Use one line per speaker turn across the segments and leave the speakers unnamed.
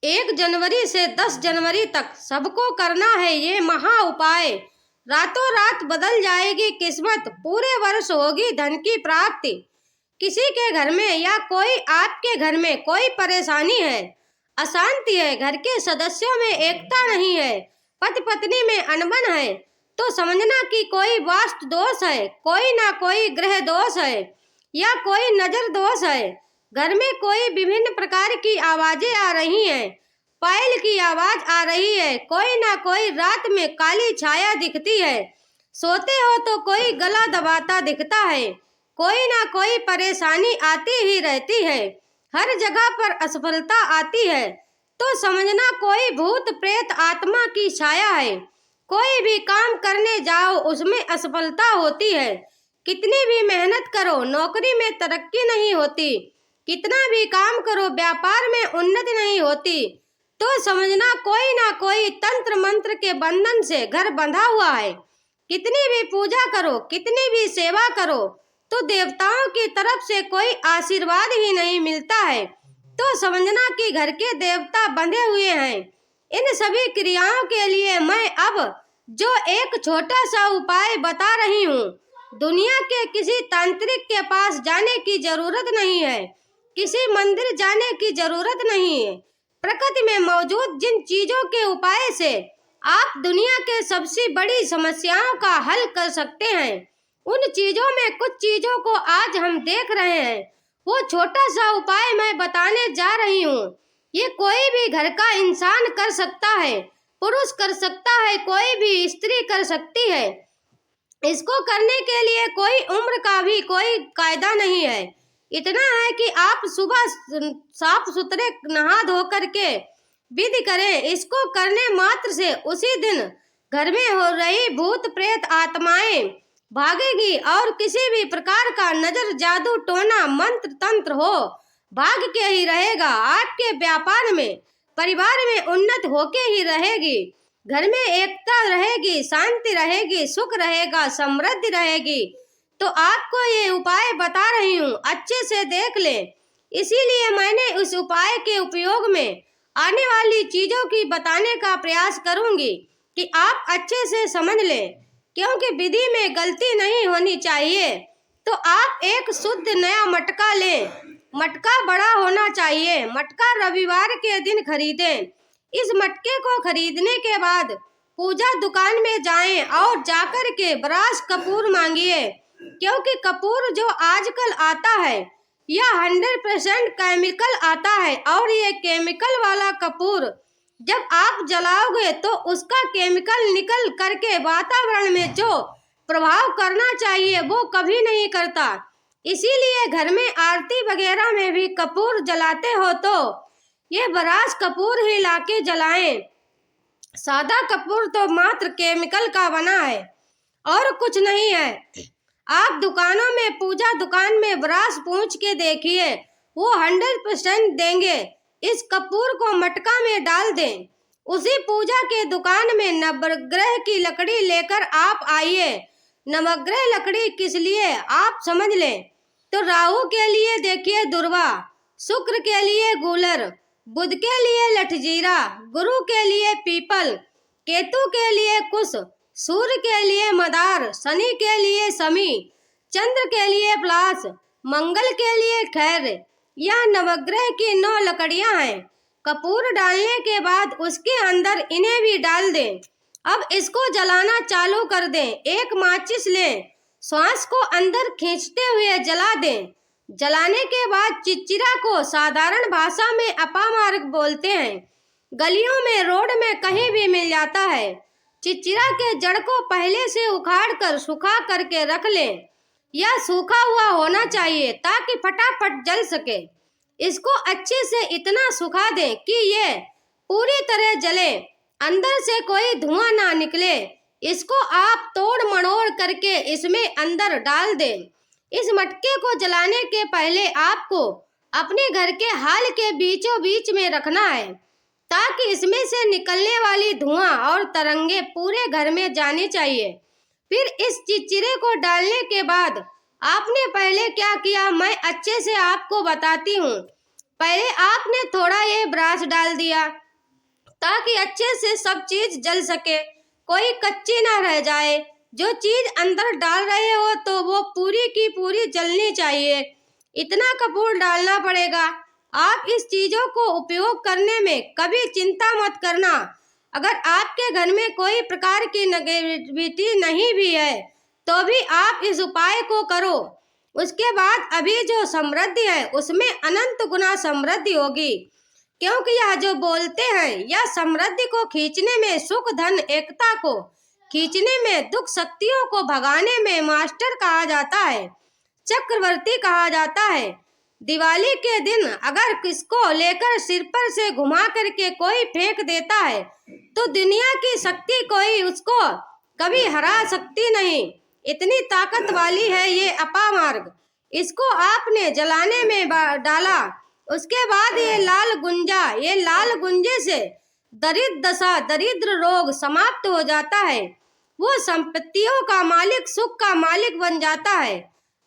1 जनवरी से 10 जनवरी तक सबको करना है ये महा उपाय। रातों रात बदल जाएगी किस्मत, पूरे वर्ष होगी धन की प्राप्ति। किसी के घर में या कोई आपके घर में कोई परेशानी है, अशांति है, घर के सदस्यों में एकता नहीं है, पति पत्नी में अनबन है, तो समझना कि कोई वास्तु दोष है, कोई ना कोई ग्रह दोष है या कोई नजर दोष है। घर में कोई विभिन्न प्रकार की आवाजें आ रही हैं, पायल की आवाज आ रही है, कोई ना कोई रात में काली छाया दिखती है, सोते हो तो कोई गला दबाता दिखता है, कोई ना कोई परेशानी आती ही रहती है, हर जगह पर असफलता आती है, तो समझना कोई भूत प्रेत आत्मा की छाया है। कोई भी काम करने जाओ उसमें असफलता होती है, कितनी भी मेहनत करो नौकरी में तरक्की नहीं होती, कितना भी काम करो व्यापार में उन्नति नहीं होती, तो समझना कोई ना कोई तंत्र मंत्र के बंधन से घर बंधा हुआ है। कितनी भी पूजा करो, कितनी भी सेवा करो, तो देवताओं की तरफ से कोई आशीर्वाद ही नहीं मिलता है, तो समझना कि घर के देवता बंधे हुए हैं। इन सभी क्रियाओं के लिए मैं अब जो एक छोटा सा उपाय बता रही हूँ, दुनिया के किसी तांत्रिक के पास जाने की जरूरत नहीं है, किसी मंदिर जाने की जरूरत नहीं है। प्रकृति में मौजूद जिन चीजों के उपाय से आप दुनिया के सबसे बड़ी समस्याओं का हल कर सकते हैं, उन चीजों में कुछ चीजों को आज हम देख रहे हैं। वो छोटा सा उपाय मैं बताने जा रही हूँ। ये कोई भी घर का इंसान कर सकता है, पुरुष कर सकता है, कोई भी स्त्री कर सकती है। इसको करने के लिए कोई उम्र का भी कोई कायदा नहीं है। इतना है कि आप सुबह साफ सुथरे नहा धो करके विधि करें। इसको करने मात्र से उसी दिन घर में हो रही भूत प्रेत आत्माएं भागेगी और किसी भी प्रकार का नजर जादू टोना मंत्र तंत्र हो भाग के ही रहेगा। आपके व्यापार में परिवार में उन्नत होके ही रहेगी, घर में एकता रहेगी, शांति रहेगी, सुख रहेगा, समृद्धि रहेगी। तो आपको ये उपाय बता रही हूँ, अच्छे से देख लें। इसीलिए मैंने उस उपाय के उपयोग में आने वाली चीजों की बताने का प्रयास करूंगी कि आप अच्छे से समझ लें, क्योंकि विधि में गलती नहीं होनी चाहिए। तो आप एक शुद्ध नया मटका लें। मटका बड़ा होना चाहिए। मटका रविवार के दिन खरीदें। इस मटके को खरीदने के बाद पूजा दुकान में जाएं और जाकर के ब्रास कपूर मांगिए, क्योंकि कपूर जो आजकल आता है यह 100% केमिकल आता है, और ये केमिकल वाला कपूर जब आप जलाओगे तो उसका केमिकल निकल करके वातावरण में जो प्रभाव करना चाहिए वो कभी नहीं करता। इसीलिए घर में आरती वगैरह में भी कपूर जलाते हो तो ये ब्रास कपूर ही लाके जलाएं। सादा कपूर तो मात्र केमिकल का बना है और कुछ नहीं है। आप दुकानों में पूजा दुकान में ब्रास पूछ के देखिए, वो 100% देंगे। इस कपूर को मटका में डाल दें। उसी पूजा के दुकान में नवग्रह की लकड़ी लेकर आप आइए। नवग्रह लकड़ी किस लिए आप समझ लें तो राहु के लिए देखिए दुर्वा, शुक्र के लिए गूलर, बुध के लिए लठजीरा, गुरु के लिए पीपल, केतु के लिए कुश, सूर्य के लिए मदार, शनि के लिए समी, चंद्र के लिए प्लास, मंगल के लिए खैर। यह नवग्रह की 9 लकड़ियां हैं। कपूर डालने के बाद उसके अंदर इन्हें भी डाल दें। अब इसको जलाना चालू कर दें। एक माचिस लें, श्वास को अंदर खींचते हुए जला दें। जलाने के बाद चिचिरा को साधारण भाषा में अपामार्ग बोलते हैं। गलियों में, रोड में कहीं भी मिल जाता है। चिचिरा के जड़ को पहले से उखाड़ कर सुखा करके रख लें। यह सूखा हुआ होना चाहिए ताकि फटाफट जल सके। इसको अच्छे से इतना सुखा दें कि ये पूरी तरह जले, अंदर से कोई धुआं ना निकले। इसको आप तोड़ मड़ोड़ करके इसमें अंदर डाल दें। इस मटके को जलाने के पहले आपको अपने घर के हाल के बीचों बीच में रखना है, ताकि इसमें से निकलने वाली धुआं और तरंगे पूरे घर में जानी चाहिए। फिर इस चिचिरे को डालने के बाद आपने पहले क्या किया मैं अच्छे से आपको बताती हूँ। पहले आपने थोड़ा ये ब्रश डाल दिया ताकि अच्छे से सब चीज जल सके, कोई कच्ची ना रह जाए। जो चीज अंदर डाल रहे हो तो वो पूरी की पूरी जलनी चाहिए। इतना कपूर डालना पड़ेगा। आप इस चीजों को उपयोग करने में कभी चिंता मत करना। अगर आपके घर में कोई प्रकार की नेगेटिविटी नहीं भी है तो भी आप इस उपाय को करो। उसके बाद अभी जो समृद्धि है उसमें अनंत गुना समृद्धि होगी, क्योंकि यह जो बोलते हैं यह समृद्धि को खींचने में, सुख धन एकता को खींचने में, दुख शक्तियों को भगाने में मास्टर कहा जाता है, चक्रवर्ती कहा जाता है। दिवाली के दिन अगर किसको लेकर सिर पर से घुमा करके कोई फेंक देता है तो दुनिया की शक्ति कोई उसको कभी हरा सकती नहीं। इतनी ताकत वाली है ये अपामार्ग। इसको आपने जलाने में डाला। उसके बाद ये लाल गुंजे से दरिद्र दशा, दरिद्र रोग समाप्त हो जाता है। वो संपत्तियों का मालिक, सुख का मालिक बन जाता है।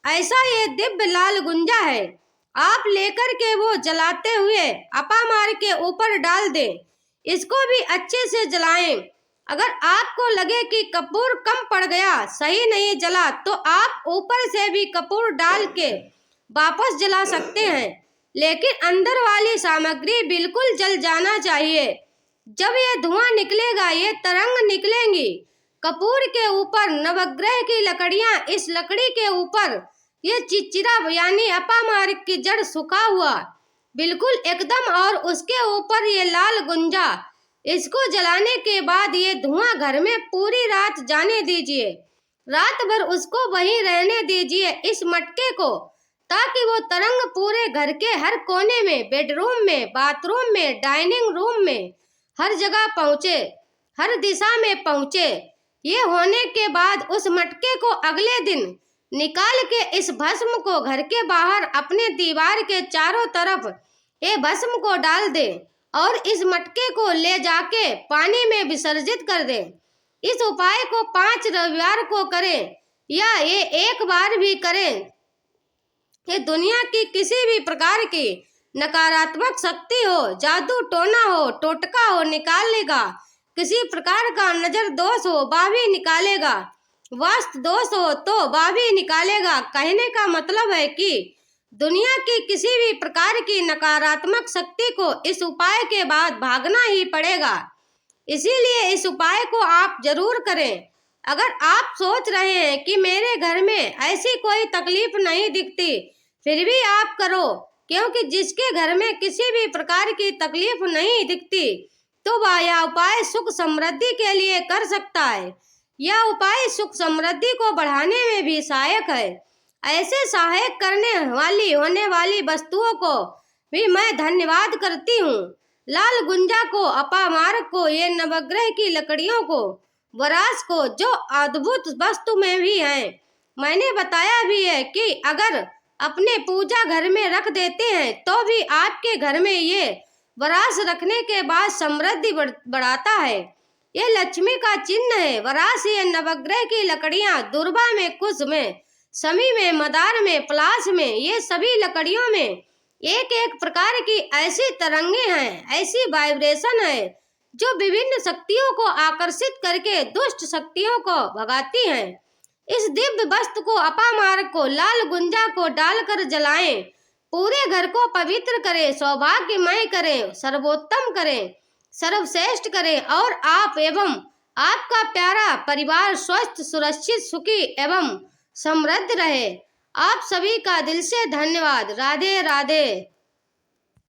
ऐसा ये दिव्य लाल गुंजा है। आप लेकर के वो जलाते हुए अपामार्ग के ऊपर डाल दें। इसको भी अच्छे से जलाएं। अगर आपको लगे कि कपूर कम पड़ गया, सही नहीं जला, तो आप ऊपर से भी कपूर डाल के वापस जला सकते हैं, लेकिन अंदर वाली सामग्री बिल्कुल जल जाना चाहिए। जब ये धुआं निकलेगा, ये तरंग निकलेंगी कपूर के ऊपर, नवग्रह की लकड़ियां, इस लकड़ी के ऊपर ये चिचिरा यानी अपामार्ग की जड़ सूखा हुआ बिल्कुल एकदम, और उसके ऊपर ये लाल गुंजा। इसको जलाने के बाद ये धुआं घर में पूरी रात जाने दीजिए। रात भर उसको वहीं रहने दीजिए, इस मटके को, ताकि वो तरंग पूरे घर के हर कोने में, बेडरूम में, बाथरूम में, डाइनिंग रूम में, हर जगह पहुंचे, हर दिशा में पहुंचे। ये होने के बाद उस मटके को अगले दिन निकाल के इस भस्म को घर के बाहर अपने दीवार के चारों तरफ ये भस्म को डाल दे और इस मटके को ले जाके पानी में विसर्जित कर दे। इस उपाय को 5 रविवार को करें या ये एक बार भी करें। ये दुनिया की किसी भी प्रकार की नकारात्मक शक्ति हो, जादू टोना हो, टोटका हो, निकाल लेगा। किसी प्रकार का नजर दोष हो वह भी निकालेगा, वास्तु दोष हो तो वह भी निकालेगा। कहने का मतलब है कि दुनिया की किसी भी प्रकार की नकारात्मक शक्ति को इस उपाय के बाद भागना ही पड़ेगा। इसीलिए इस उपाय को आप जरूर करें। अगर आप सोच रहे हैं कि मेरे घर में ऐसी कोई तकलीफ नहीं दिखती, फिर भी आप करो, क्योंकि जिसके घर में किसी भी प्रकार की तकलीफ नहीं दिखती तो वह यह उपाय सुख समृद्धि के लिए कर सकता है। यह उपाय सुख समृद्धि को बढ़ाने में भी सहायक है। ऐसे सहायक करने वाली होने वाली वस्तुओं को भी मैं धन्यवाद करती हूँ। लाल गुंजा को, अपामार्ग को, ये नवग्रह की लकड़ियों को, वरास को, जो अद्भुत वस्तु में भी हैं। मैंने बताया भी है कि अगर अपने पूजा घर में रख देते हैं तो भी आपके घर में ये वरास रखने के बाद समृद्धि बढ़ाता है। ये लक्ष्मी का चिन्ह है। वरास ये नवग्रह की लकड़ियां दुर्वा में, कुश में, समी में, मदार में, पलाश में, ये सभी लकड़ियों में एक एक प्रकार की ऐसी तरंगे हैं, ऐसी वाइब्रेशन है जो विभिन्न शक्तियों को आकर्षित करके दुष्ट शक्तियों को भगाती हैं। इस दिव्य वस्तु को, अपामार्ग को, लाल गुंजा को डालकर जलाएं। पूरे घर को पवित्र करें, सौभाग्यमय करें, सर्वोत्तम करें, सर्वश्रेष्ठ करें और आप एवं आपका प्यारा परिवार स्वस्थ, सुरक्षित, सुखी एवं समृद्ध रहे। आप सभी का दिल से धन्यवाद। राधे राधे।